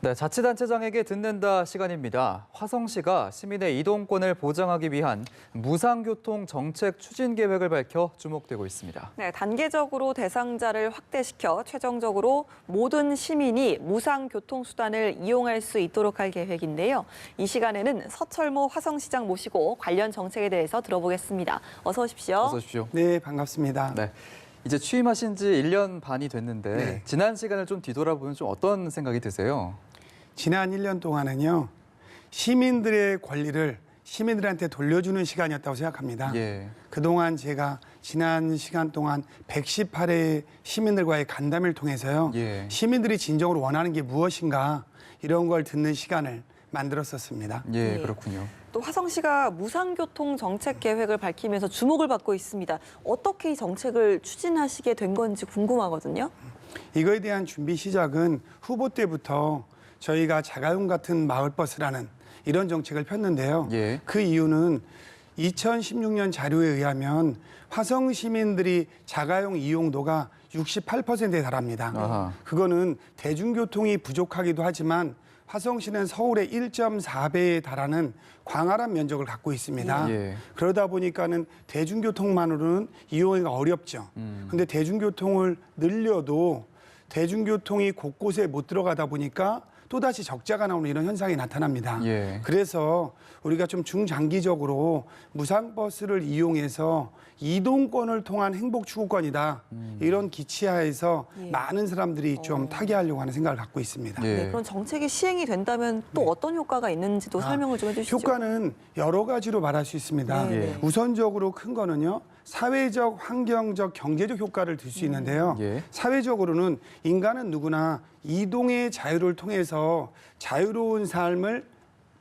네, 자치단체장에게 듣는다 시간입니다. 화성시가 시민의 이동권을 보장하기 위한 무상교통 정책 추진 계획을 밝혀 주목되고 있습니다. 네, 단계적으로 대상자를 확대시켜 최종적으로 모든 시민이 무상교통수단을 이용할 수 있도록 할 계획인데요. 이 시간에는 서철모 화성시장 모시고 관련 정책에 대해서 들어보겠습니다. 어서 오십시오. 어서 오십시오. 네, 반갑습니다. 네, 이제 취임하신 지 1년 반이 됐는데 네. 지난 시간을 좀 뒤돌아보면 좀 어떤 생각이 드세요? 지난 1년 동안은요, 시민들의 권리를 시민들한테 돌려주는 시간이었다고 생각합니다. 예. 그동안 제가 지난 시간 동안 118회 시민들과의 간담회를 통해서요, 예. 시민들이 진정으로 원하는 게 무엇인가 이런 걸 듣는 시간을 만들었었습니다. 예, 네. 그렇군요. 또 화성시가 무상교통 정책 계획을 밝히면서 주목을 받고 있습니다. 어떻게 이 정책을 추진하시게 된 건지 궁금하거든요. 이거에 대한 준비 시작은 후보 때부터 저희가 자가용 같은 마을버스라는 이런 정책을 폈는데요. 예. 그 이유는 2016년 자료에 의하면 화성 시민들이 자가용 이용도가 68%에 달합니다. 아하. 그거는 대중교통이 부족하기도 하지만 화성시는 서울의 1.4배에 달하는 광활한 면적을 갖고 있습니다. 예. 그러다 보니까는 대중교통만으로는 이용하기가 어렵죠. 근데 대중교통을 늘려도 대중교통이 곳곳에 못 들어가다 보니까 또다시 적자가 나오는 이런 현상이 나타납니다. 예. 그래서 우리가 좀 중장기적으로 무상버스를 이용해서 이동권을 통한 행복 추구권이다. 이런 기치하에서 예. 많은 사람들이 좀 타개하려고 하는 생각을 갖고 있습니다. 예. 네, 그런 정책이 시행이 된다면 또 어떤 효과가 있는지도 설명을 좀 해주시죠. 효과는 여러 가지로 말할 수 있습니다. 네, 네. 우선적으로 큰 거는요. 사회적, 환경적, 경제적 효과를 들 수 있는데요. 예. 사회적으로는 인간은 누구나 이동의 자유를 통해서 자유로운 삶을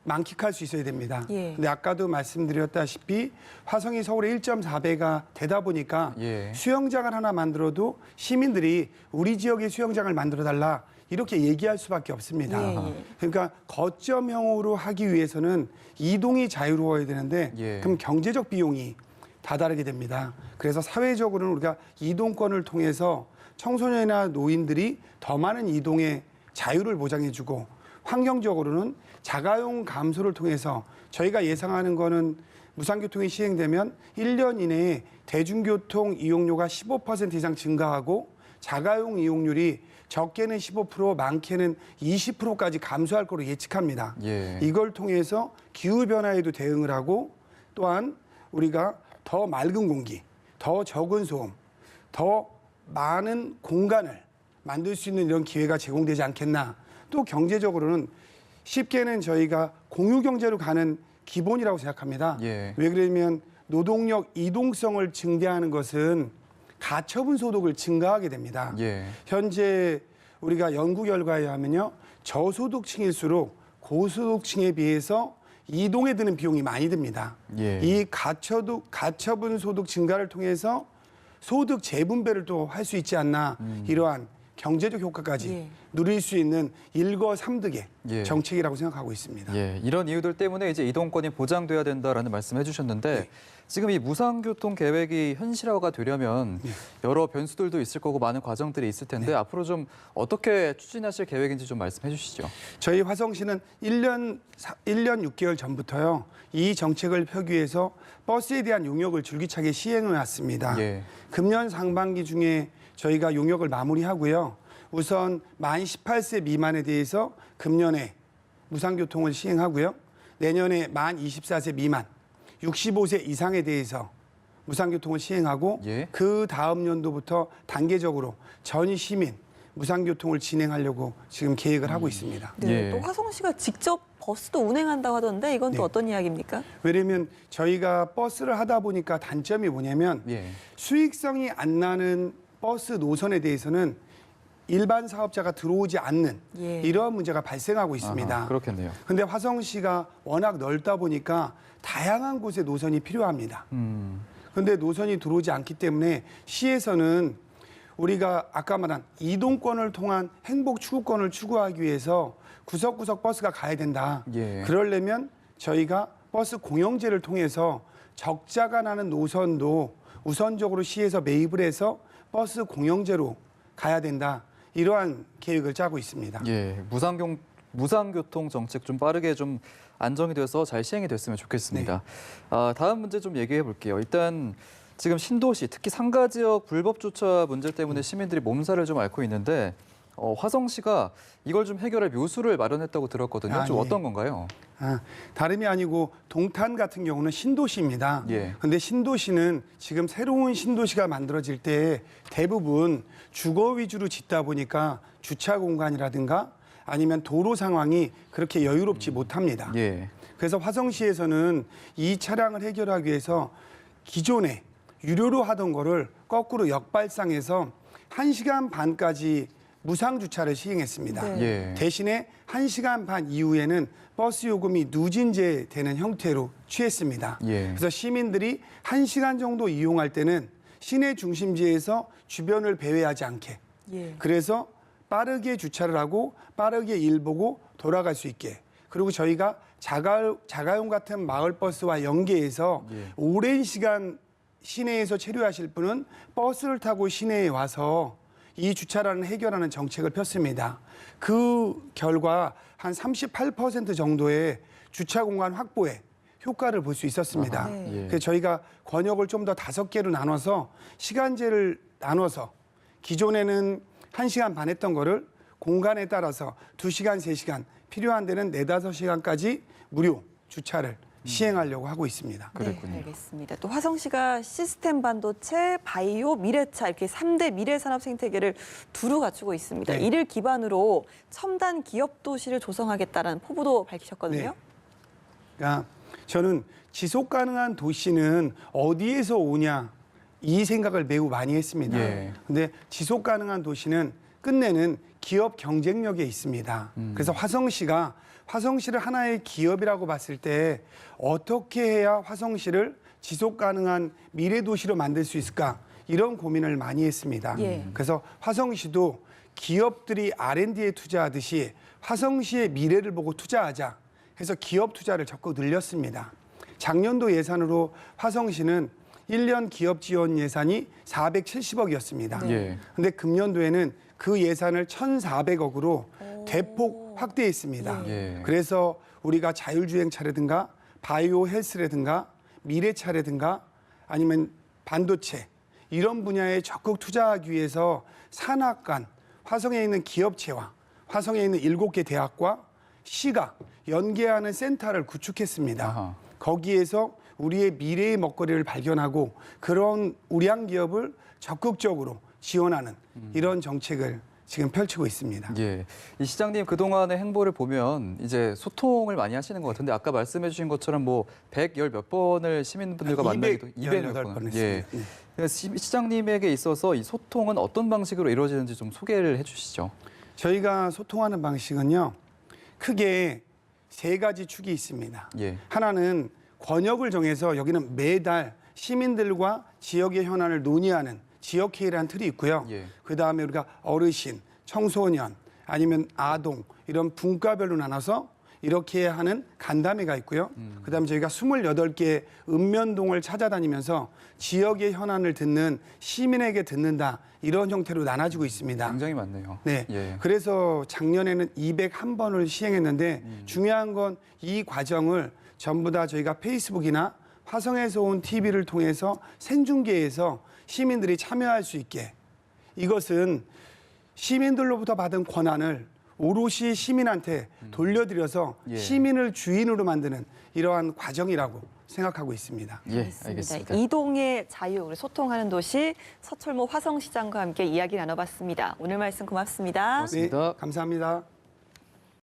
만끽할 수 있어야 됩니다. 예. 근데 아까도 말씀드렸다시피 화성이 서울의 1.4배가 되다 보니까 예. 수영장을 하나 만들어도 시민들이 우리 지역의 수영장을 만들어 달라 이렇게 얘기할 수밖에 없습니다. 예. 그러니까 거점형으로 하기 위해서는 이동이 자유로워야 되는데 예. 그럼 경제적 비용이 다다르게 됩니다. 그래서 사회적으로는 우리가 이동권을 통해서 청소년이나 노인들이 더 많은 이동의 자유를 보장해주고 환경적으로는 자가용 감소를 통해서 저희가 예상하는 거는 무상교통이 시행되면 1년 이내에 대중교통 이용료가 15% 이상 증가하고 자가용 이용률이 적게는 15%, 많게는 20%까지 감소할 거로 예측합니다. 예. 이걸 통해서 기후변화에도 대응을 하고 또한 우리가 더 맑은 공기, 더 적은 소음, 더 많은 공간을 만들 수 있는 이런 기회가 제공되지 않겠나. 또 경제적으로는 쉽게는 저희가 공유경제로 가는 기본이라고 생각합니다. 예. 왜 그러냐면 노동력 이동성을 증대하는 것은 가처분 소득을 증가하게 됩니다. 예. 현재 우리가 연구 결과에 하면요. 저소득층일수록 고소득층에 비해서 이동에 드는 비용이 많이 듭니다. 예. 이 가처분 소득 증가를 통해서 소득 재분배를 또 할 수 있지 않나 이러한 경제적 효과까지 예. 누릴 수 있는 일거삼득의 예. 정책이라고 생각하고 있습니다. 예, 이런 이유들 때문에 이제 이동권이 보장돼야 된다라는 말씀을 해주셨는데 지금 이 무상교통 계획이 현실화가 되려면 여러 변수들도 있을 거고 많은 과정들이 있을 텐데 앞으로 좀 어떻게 추진하실 계획인지 좀 말씀해 주시죠. 저희 화성시는 1년 6개월 전부터요. 이 정책을 펴기 위해서 버스에 대한 용역을 줄기차게 시행해 왔습니다. 예. 금년 상반기 중에 저희가 용역을 마무리하고요. 우선 만 18세 미만에 대해서 금년에 무상교통을 시행하고요. 내년에 만 24세 미만, 65세 이상에 대해서 무상교통을 시행하고 예. 그 다음 연도부터 단계적으로 전 시민 무상교통을 진행하려고 지금 계획을 하고 있습니다. 네, 예. 또 화성시가 직접 버스도 운행한다고 하던데 이건 또 네. 어떤 이야기입니까? 왜냐하면 저희가 버스를 하다 보니까 단점이 뭐냐면 예. 수익성이 안 나는 버스 노선에 대해서는 일반 사업자가 들어오지 않는 예. 이러한 문제가 발생하고 있습니다. 아하, 그렇겠네요. 근데 화성시가 워낙 넓다 보니까 다양한 곳에 노선이 필요합니다. 근데 노선이 들어오지 않기 때문에 시에서는 우리가 아까 말한 이동권을 통한 행복 추구권을 추구하기 위해서 구석구석 버스가 가야 된다. 예. 그러려면 저희가 버스 공영제를 통해서 적자가 나는 노선도 우선적으로 시에서 매입을 해서 버스 공영제로 가야 된다. 이러한 계획을 짜고 있습니다. 예, 무상교통 정책 좀 빠르게 좀 안정이 돼서 잘 시행이 됐으면 좋겠습니다. 다음 문제 좀 얘기해 볼게요. 일단 지금 신도시, 특히 상가 지역 불법 주차 문제 때문에 시민들이 몸살을 좀 앓고 있는데 화성시가 이걸 좀 해결할 묘수를 마련했다고 들었거든요. 좀 예. 어떤 건가요? 다름이 아니고 동탄 같은 경우는 신도시입니다. 예. 근데 신도시는 지금 새로운 신도시가 만들어질 때 대부분 주거 위주로 짓다 보니까 주차 공간이라든가 아니면 도로 상황이 그렇게 여유롭지 못합니다. 예. 그래서 화성시에서는 이 차량을 해결하기 위해서 기존에 유료로 하던 거를 거꾸로 역발상해서 1시간 반까지 무상 주차를 시행했습니다. 네. 예. 대신에 1시간 반 이후에는 버스 요금이 누진제되는 형태로 취했습니다. 예. 그래서 시민들이 1시간 정도 이용할 때는 시내 중심지에서 주변을 배회하지 않게 예. 그래서 빠르게 주차를 하고 빠르게 일 보고 돌아갈 수 있게 그리고 저희가 자가용 같은 마을버스와 연계해서 예. 오랜 시간 시내에서 체류하실 분은 버스를 타고 시내에 와서 이 주차란을 해결하는 정책을 폈습니다. 그 결과 한 38% 정도의 주차 공간 확보에 효과를 볼 수 있었습니다. 아하, 네. 예. 그래서 저희가 권역을 좀 더 5개로 나눠서 시간제를 나눠서 기존에는 1시간 반 했던 거를 공간에 따라서 2시간, 3시간, 필요한 데는 4, 5시간까지 무료 주차를 시행하려고 하고 있습니다. 그랬군요. 네, 알겠습니다. 또 화성시가 시스템 반도체, 바이오, 미래차 이렇게 3대 미래 산업 생태계를 두루 갖추고 있습니다. 네. 이를 기반으로 첨단 기업 도시를 조성하겠다라는 포부도 밝히셨거든요. 네. 그러니까 저는 지속 가능한 도시는 어디에서 오냐 이 생각을 매우 많이 했습니다. 예. 근데 지속 가능한 도시는 끝내는 기업 경쟁력에 있습니다. 그래서 화성시를 하나의 기업이라고 봤을 때 어떻게 해야 화성시를 지속 가능한 미래 도시로 만들 수 있을까 이런 고민을 많이 했습니다. 예. 그래서 화성시도 기업들이 R&D에 투자하듯이 화성시의 미래를 보고 투자하자 해서 기업 투자를 적극 늘렸습니다. 작년도 예산으로 화성시는 1년 기업 지원 예산이 470억이었습니다. 예. 근데 금년도에는 그 예산을 1,400억으로 대폭 확대했습니다. 예. 그래서 우리가 자율주행차라든가 바이오 헬스라든가 미래차라든가 아니면 반도체 이런 분야에 적극 투자하기 위해서 산학 간 화성에 있는 기업체와 화성에 있는 7개 대학과 시가 연계하는 센터를 구축했습니다. 아하. 거기에서 우리의 미래의 먹거리를 발견하고 그런 우량 기업을 적극적으로 지원하는 이런 정책을 지금 펼치고 있습니다. 예. 이 시장님 그동안의 행보를 보면 이제 소통을 많이 하시는 것 같은데 아까 말씀해 주신 것처럼 뭐 110 몇 번을 시민분들과 만나기도 218번 했습니다. 예. 네. 그래서 시장님에게 있어서 이 소통은 어떤 방식으로 이루어지는지 좀 소개를 해 주시죠. 저희가 소통하는 방식은요. 크게 3가지 축이 있습니다. 예. 하나는 권역을 정해서 여기는 매달 시민들과 지역의 현안을 논의하는 지역회의라는 틀이 있고요. 예. 그다음에 우리가 어르신, 청소년, 아니면 아동 이런 분과별로 나눠서 이렇게 하는 간담회가 있고요. 그다음에 저희가 28개 읍면동을 찾아다니면서 지역의 현안을 듣는 시민에게 듣는다 이런 형태로 나눠지고 있습니다. 굉장히 많네요. 네. 예. 그래서 작년에는 201번을 시행했는데 중요한 건 이 과정을 전부 다 저희가 페이스북이나 화성에서 온 TV를 통해서 생중계해서 시민들이 참여할 수 있게 이것은 시민들로부터 받은 권한을 오롯이 시민한테 돌려드려서 예. 시민을 주인으로 만드는 이러한 과정이라고 생각하고 있습니다. 예, 알겠습니다. 이동의 자유, 우리 소통하는 도시 서철모 화성시장과 함께 이야기 나눠봤습니다. 오늘 말씀 고맙습니다. 고맙습니다. 네, 감사합니다.